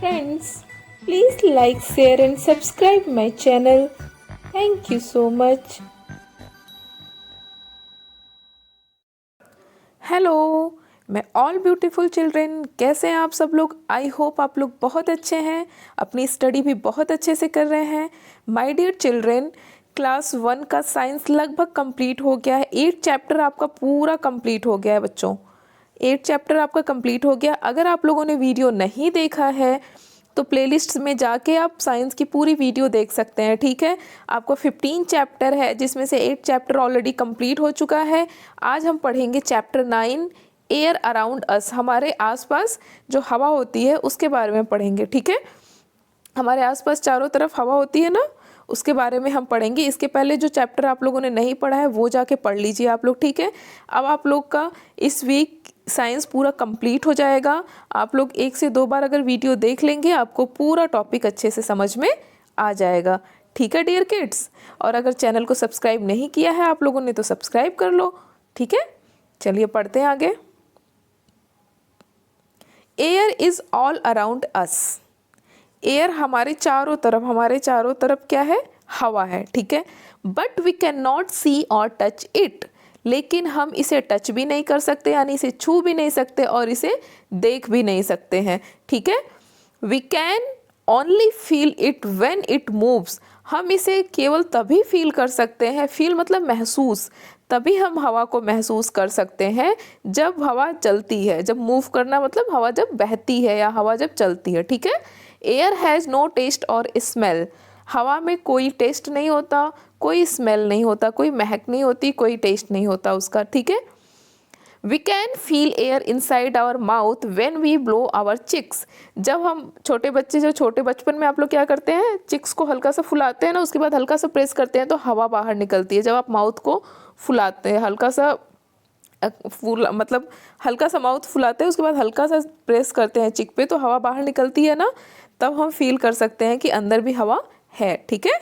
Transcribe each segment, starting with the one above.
Friends, please like, share and subscribe my channel. Thank you so much. Hello, मैं all beautiful children, कैसे हैं आप सब लोग। आई होप आप लोग बहुत अच्छे हैं, अपनी स्टडी भी बहुत अच्छे से कर रहे हैं। माय डियर चिल्ड्रन, क्लास 1 का साइंस लगभग कंप्लीट हो गया है। 8 चैप्टर आपका पूरा कंप्लीट हो गया है बच्चों। 8 चैप्टर आपका कंप्लीट हो गया। अगर आप लोगों ने वीडियो नहीं देखा है तो प्लेलिस्ट में जाके आप साइंस की पूरी वीडियो देख सकते हैं, ठीक है। आपको 15 चैप्टर है जिसमें से 8 चैप्टर ऑलरेडी कंप्लीट हो चुका है। आज हम पढ़ेंगे चैप्टर 9 एयर अराउंड अस। हमारे आसपास जो हवा होती है उसके बारे में पढ़ेंगे, ठीक है। हमारे आसपास चारों तरफ हवा होती है ना, उसके बारे में हम पढ़ेंगे। इसके पहले जो चैप्टर आप लोगों ने नहीं पढ़ा है वो जाके पढ़ लीजिए आप लोग, ठीक है। अब आप लोग का इस वीक साइंस पूरा कंप्लीट हो जाएगा। आप लोग 1 से 2 बार अगर वीडियो देख लेंगे आपको पूरा टॉपिक अच्छे से समझ में आ जाएगा, ठीक है डियर किड्स। और अगर चैनल को सब्सक्राइब नहीं किया है आप लोगों ने तो सब्सक्राइब कर लो, ठीक है। चलिए पढ़ते हैं आगे। Air is all around us. Air हमारे चारों तरफ क्या है, हवा है, ठीक है। बट वी कैन नॉट सी और टच इट, लेकिन हम इसे टच भी नहीं कर सकते, यानी इसे छू भी नहीं सकते और इसे देख भी नहीं सकते हैं, ठीक है। We can only feel it when it moves. हम इसे केवल तभी फील कर सकते हैं, फील मतलब महसूस, तभी हम हवा को महसूस कर सकते हैं जब हवा चलती है। जब मूव करना मतलब हवा जब बहती है या हवा जब चलती है, ठीक है। एयर हैज़ नो टेस्ट और स्मेल। हवा में कोई टेस्ट नहीं होता, कोई स्मेल नहीं होता, कोई महक नहीं होती, कोई टेस्ट नहीं होता उसका, ठीक है। We can feel air inside our mouth when we blow our cheeks. जब हम छोटे बचपन में आप लोग क्या करते हैं, चिक्स को हल्का सा फुलाते हैं ना, उसके बाद हल्का सा प्रेस करते हैं तो हवा बाहर निकलती है। जब आप माउथ को फुलाते हैं हल्का सा मतलब हल्का सा माउथ फुलाते हैं, उसके बाद हल्का सा प्रेस करते हैं चिक पे तो हवा बाहर निकलती है ना, तब हम फील कर सकते हैं कि अंदर भी हवा है, ठीक है।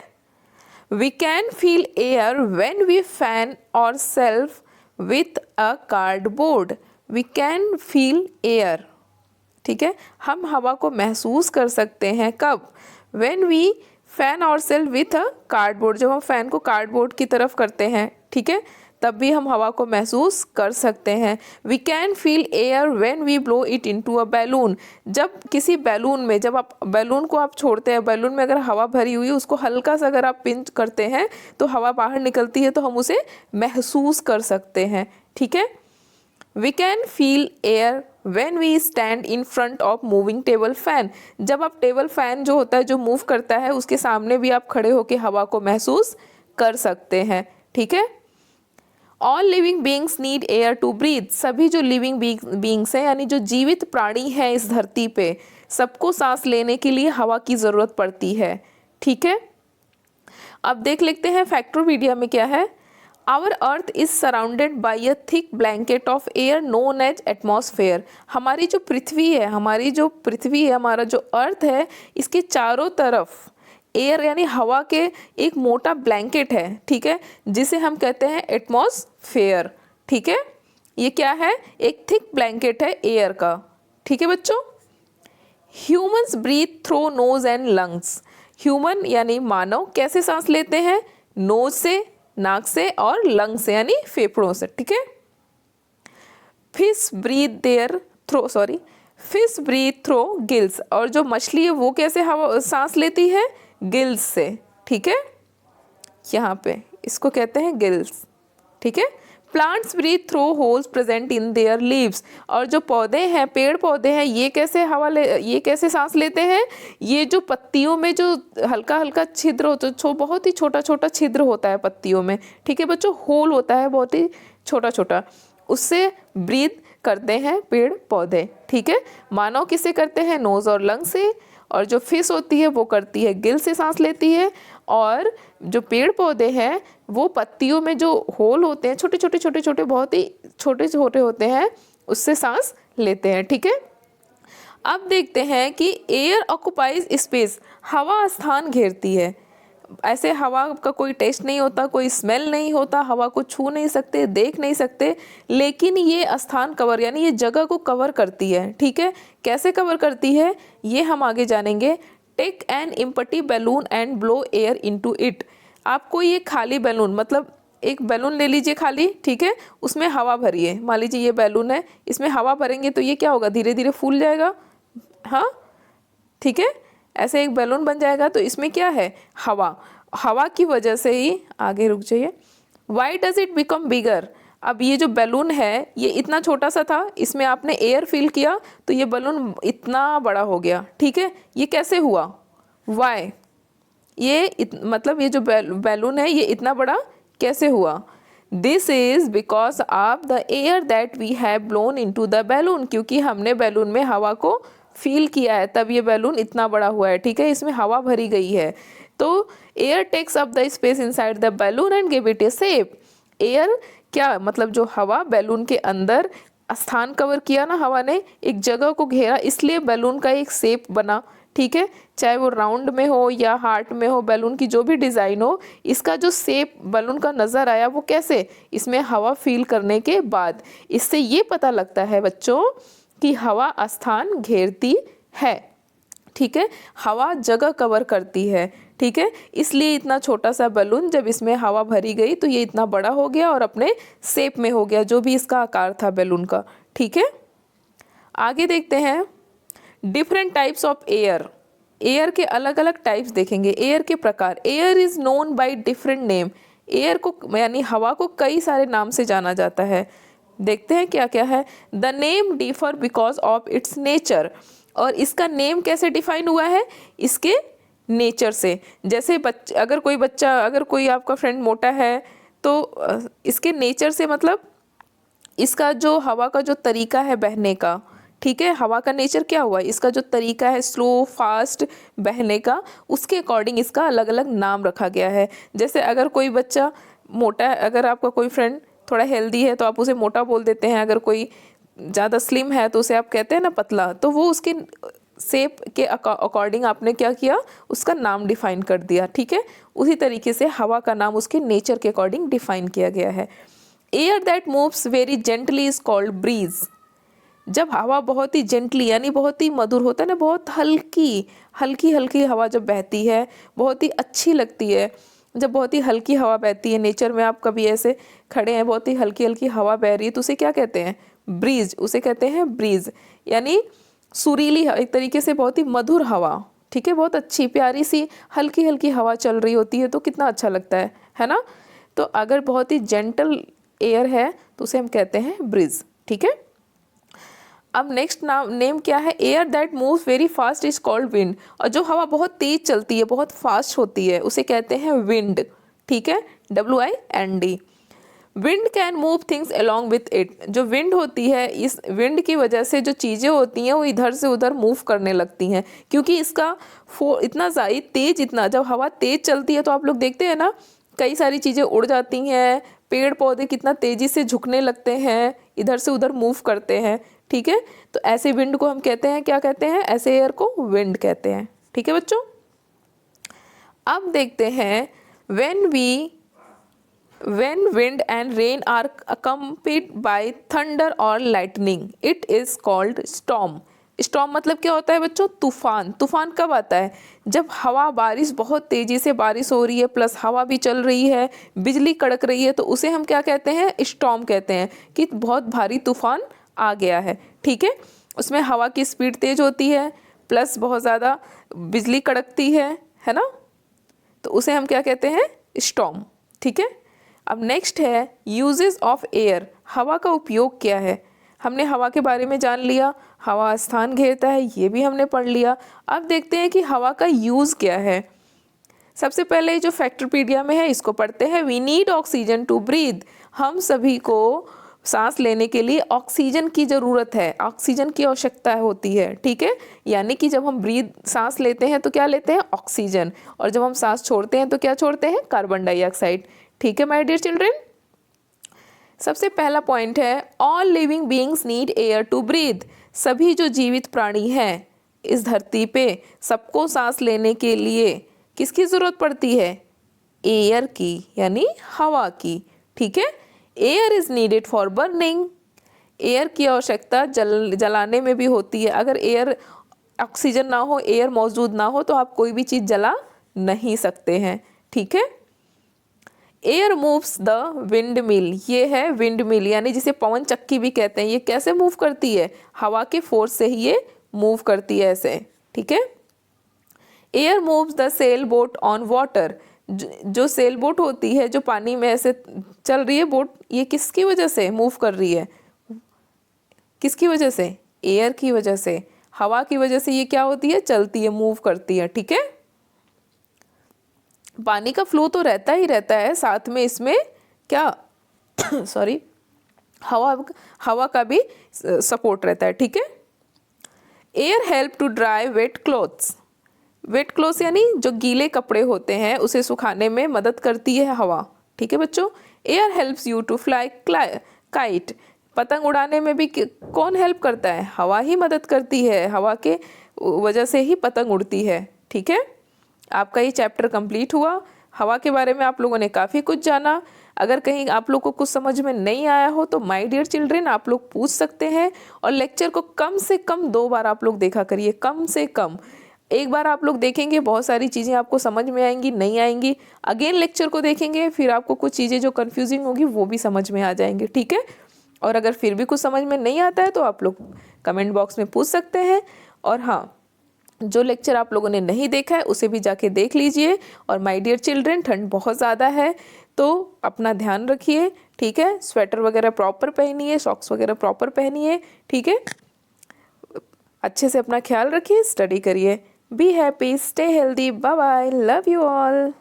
We can feel air when we fan our self with a cardboard. We can feel air, ठीक है। हम हवा को महसूस कर सकते हैं कब, when we fan our self with a cardboard. जब हम फैन को कार्डबोर्ड की तरफ करते हैं, ठीक है, तब भी हम हवा को महसूस कर सकते हैं। We can feel air when we blow it into a balloon. जब किसी बैलून में, जब आप बैलून को आप छोड़ते हैं, बैलून में अगर हवा भरी हुई है उसको हल्का सा अगर आप पिंच करते हैं तो हवा बाहर निकलती है, तो हम उसे महसूस कर सकते हैं, ठीक है। We can feel air when we stand in front of moving table fan. जब आप टेबल फैन जो होता है जो मूव करता है उसके सामने भी आप खड़े होकर हवा को महसूस कर सकते हैं, ठीक है। All living beings need air to breathe. सभी जो लिविंग बींग्स हैं यानी जो जीवित प्राणी हैं इस धरती पे, सबको सांस लेने के लिए हवा की ज़रूरत पड़ती है, ठीक है। अब देख लेते हैं फैक्टोमीडिया में क्या है। Our earth is surrounded by a thick blanket of air known as atmosphere. हमारी जो पृथ्वी है, हमारा जो अर्थ है, इसके चारों तरफ एयर यानी हवा के एक मोटा ब्लैंकेट है, ठीक है, जिसे हम कहते हैं एटमॉस्फेयर, ठीक है। ये क्या है, एक थिक ब्लैंकेट है एयर का, ठीक है बच्चों। Humans breathe through nose and lungs. Human यानी मानव कैसे सांस लेते हैं, नोज से, नाक से, और लंग से यानी फेफड़ों से, ठीक है। Fish breathe through gills. और जो मछली है वो कैसे हवा सांस लेती है, गिल्स से, ठीक है। यहाँ पे इसको कहते हैं गिल्स, ठीक है। Plants breathe through holes present in their leaves. और जो पौधे हैं, पेड़ पौधे हैं, ये कैसे सांस लेते हैं, ये जो पत्तियों में जो हल्का हल्का छिद्र होता है, बहुत ही छोटा छोटा छिद्र होता है पत्तियों में, ठीक है बच्चों, होल होता है बहुत ही छोटा छोटा, उससे ब्रीथ करते हैं पेड़ पौधे, ठीक है। मानव किससे करते हैं, नोज और लंग से। और जो फिश होती है वो करती है गिल से सांस लेती है। और जो पेड़ पौधे हैं वो पत्तियों में जो होल होते हैं, छोटे छोटे बहुत ही छोटे छोटे होते हैं, उससे सांस लेते हैं, ठीक है। अब देखते हैं कि एयर ऑक्युपाइज स्पेस। हवा स्थान घेरती है, ऐसे हवा का कोई टेस्ट नहीं होता, कोई स्मेल नहीं होता, हवा को छू नहीं सकते, देख नहीं सकते, लेकिन ये स्थान कवर यानी ये जगह को कवर करती है। ठीक है, कैसे कवर करती है ये हम आगे जानेंगे। Take an empty balloon and blow air into it. आपको ये खाली बैलून, मतलब एक बैलून ले लीजिए खाली, ठीक है, उसमें हवा भरिए। मान लीजिए ये बैलून है, इसमें हवा भरेंगे तो ये क्या होगा, धीरे धीरे फूल जाएगा। हाँ ठीक है, ऐसे एक बैलून बन जाएगा। तो इसमें क्या है, हवा। हवा की वजह से ही, आगे रुक जाइए, why does it become bigger. अब ये जो बैलून है ये इतना छोटा सा था, इसमें आपने एयर फिल किया तो ये बैलून इतना बड़ा हो गया। ठीक है, ये कैसे हुआ, वाई, मतलब ये जो बैलून है ये इतना बड़ा कैसे हुआ। This is because of the air that we have blown into the balloon, क्योंकि हमने बैलून में हवा को फील किया है तब ये बैलून इतना बड़ा हुआ है। ठीक है, इसमें हवा भरी गई है। तो air takes up the space inside the balloon and give it a shape. Air क्या मतलब, जो हवा बैलून के अंदर स्थान कवर किया ना, हवा ने एक जगह को घेरा, इसलिए बैलून का एक शेप बना। ठीक है, चाहे वो राउंड में हो या हार्ट में हो, बैलून की जो भी डिज़ाइन हो, इसका जो शेप बैलून का नज़र आया वो कैसे, इसमें हवा फील करने के बाद। इससे ये पता लगता है बच्चों कि हवा स्थान घेरती है। ठीक है, हवा जगह कवर करती है। ठीक है, इसलिए इतना छोटा सा बैलून जब इसमें हवा भरी गई तो ये इतना बड़ा हो गया और अपने शेप में हो गया, जो भी इसका आकार था बैलून का। ठीक है, आगे देखते हैं different types of air. Air के अलग अलग टाइप्स देखेंगे, एयर के प्रकार। Air is known by different name. Air को यानी हवा को कई सारे नाम से जाना जाता है। देखते हैं क्या क्या है। The name differ because of its nature. और इसका नेम कैसे डिफाइन हुआ है, इसके नेचर से। जैसे अगर कोई आपका फ्रेंड मोटा है तो इसके नेचर से, मतलब इसका जो हवा का जो तरीका है बहने का, ठीक है, हवा का नेचर क्या हुआ, इसका जो तरीका है स्लो फास्ट बहने का, उसके अकॉर्डिंग इसका अलग अलग नाम रखा गया है। जैसे अगर कोई बच्चा मोटा है, अगर आपका कोई फ्रेंड थोड़ा हेल्दी है तो आप उसे मोटा बोल देते हैं, अगर कोई ज़्यादा स्लिम है तो उसे आप कहते हैं ना पतला। तो वो उसके शेप के अकॉर्डिंग आपने क्या किया, उसका नाम डिफाइन कर दिया। ठीक है, उसी तरीके से हवा का नाम उसके नेचर के अकॉर्डिंग डिफाइन किया गया है। Air that moves very gently is called breeze. जब हवा बहुत ही जेंटली यानी बहुत ही मधुर होता है ना, बहुत हल्की हल्की हल्की हवा जब बहती है, बहुत ही अच्छी लगती है। जब बहुत ही हल्की हवा बहती है, नेचर में आप कभी ऐसे खड़े हैं, बहुत ही हल्की हल्की हवा बह रही है, तो उसे क्या कहते हैं, ब्रीज। उसे कहते हैं ब्रीज, यानी सुरीली, एक तरीके से बहुत ही मधुर हवा। ठीक है, बहुत अच्छी प्यारी सी हल्की हल्की हवा चल रही होती है तो कितना अच्छा लगता है ना। तो अगर बहुत ही जेंटल एयर है तो उसे हम कहते हैं ब्रीज। ठीक है, अब नेक्स्ट नेम क्या है, air that moves very fast is called wind. और जो हवा बहुत तेज चलती है, बहुत फास्ट होती है, उसे कहते हैं विंड। ठीक है, WIND। Wind can move things along with it. जो विंड होती है, इस विंड की वजह से जो चीज़ें होती हैं वो इधर से उधर मूव करने लगती हैं, क्योंकि इसका इतना तेज, इतना जब हवा तेज चलती है तो आप लोग देखते हैं ना, कई सारी चीज़ें उड़ जाती हैं, पेड़ पौधे कितना तेज़ी से झुकने लगते हैं, इधर से उधर मूव करते हैं। ठीक है, तो ऐसे विंड को हम कहते हैं, क्या कहते हैं, ऐसे एयर को विंड कहते हैं। ठीक है बच्चों, अब देखते हैं when wind and rain are accompanied by thunder or lightning, it is called storm। Storm मतलब क्या होता है बच्चों, तूफान। तूफान कब आता है, जब हवा बारिश, बहुत तेज़ी से बारिश हो रही है, प्लस हवा भी चल रही है, बिजली कड़क रही है, तो उसे हम क्या कहते हैं, स्टॉर्म कहते हैं, कि बहुत भारी तूफान आ गया है। ठीक है, उसमें हवा की स्पीड तेज़ होती है, प्लस बहुत ज़्यादा बिजली कड़कती है ना, तो उसे हम क्या कहते हैं, स्टॉर्म। ठीक है, अब नेक्स्ट है यूजेस ऑफ एयर। हवा का उपयोग क्या है, हमने हवा के बारे में जान लिया, हवा स्थान घेरता है, ये भी हमने पढ़ लिया। अब देखते हैं कि हवा का यूज़ क्या है। सबसे पहले जो फैक्टरपीडिया में है इसको पढ़ते हैं। We need oxygen to breathe. हम सभी को सांस लेने के लिए ऑक्सीजन की ज़रूरत है, ऑक्सीजन की आवश्यकता होती है। ठीक है, यानी कि जब हम सांस लेते हैं तो क्या लेते हैं, ऑक्सीजन, और जब हम सांस छोड़ते हैं तो क्या छोड़ते हैं, कार्बन डाइऑक्साइड। ठीक है माय डियर चिल्ड्रन, सबसे पहला पॉइंट है all living beings need air to breathe. सभी जो जीवित प्राणी हैं इस धरती पे, सबको सांस लेने के लिए किसकी ज़रूरत पड़ती है? एयर की, यानी हवा की, ठीक है। Air is needed for burning, air की आवश्यकता जलाने में भी होती है। अगर एयर ऑक्सीजन ना हो, एयर मौजूद ना हो तो आप कोई भी चीज़ जला नहीं सकते हैं, ठीक है। Air moves the wind mill, ये है विंड मिल, यानी जिसे पवन चक्की भी कहते हैं। ये कैसे मूव करती है? हवा के फोर्स से ही ये मूव करती है ऐसे, ठीक है। Air moves the sail boat on water, जो सेल बोट होती है, जो पानी में ऐसे चल रही है बोट, ये किसकी वजह से मूव कर रही है? किसकी वजह से? एयर की वजह से, हवा की वजह से ये क्या होती है? चलती है, मूव करती है, ठीक है। पानी का फ्लो तो रहता ही रहता है, साथ में इसमें क्या सॉरी हवा का भी सपोर्ट रहता है, ठीक है। Air help to dry wet clothes, wet clothes यानी जो गीले कपड़े होते हैं उसे सुखाने में मदद करती है हवा, ठीक है बच्चों। Air helps you to fly kite, पतंग उड़ाने में भी कौन हेल्प करता है? हवा ही मदद करती है, हवा के वजह से ही पतंग उड़ती है, ठीक है। आपका ये चैप्टर कंप्लीट हुआ। हवा के बारे में आप लोगों ने काफ़ी कुछ जाना। अगर कहीं आप लोग को कुछ समझ में नहीं आया हो तो माय डियर चिल्ड्रन आप लोग पूछ सकते हैं, और लेक्चर को कम से कम 2 बार आप लोग देखा करिए, कम से कम। एक बार आप लोग देखेंगे बहुत सारी चीज़ें आपको समझ में आएंगी, नहीं आएंगी। अगेन लेक्चर को देखेंगे, फिर आपको कुछ चीज़ें जो कन्फ्यूजिंग होगी वो भी समझ में आ जाएंगे, ठीक है। और अगर फिर भी कुछ समझ में नहीं आता है तो आप लोग कमेंट बॉक्स में पूछ सकते हैं। और हाँ, जो लेक्चर आप लोगों ने नहीं देखा है उसे भी जाके देख लीजिए। और माय डियर चिल्ड्रन, ठंड बहुत ज़्यादा है तो अपना ध्यान रखिए, ठीक है। स्वेटर वगैरह प्रॉपर पहनिए, सॉक्स वगैरह प्रॉपर पहनिए, ठीक है। अच्छे से अपना ख्याल रखिए, स्टडी करिए। Be happy, stay healthy, bye bye, love you all.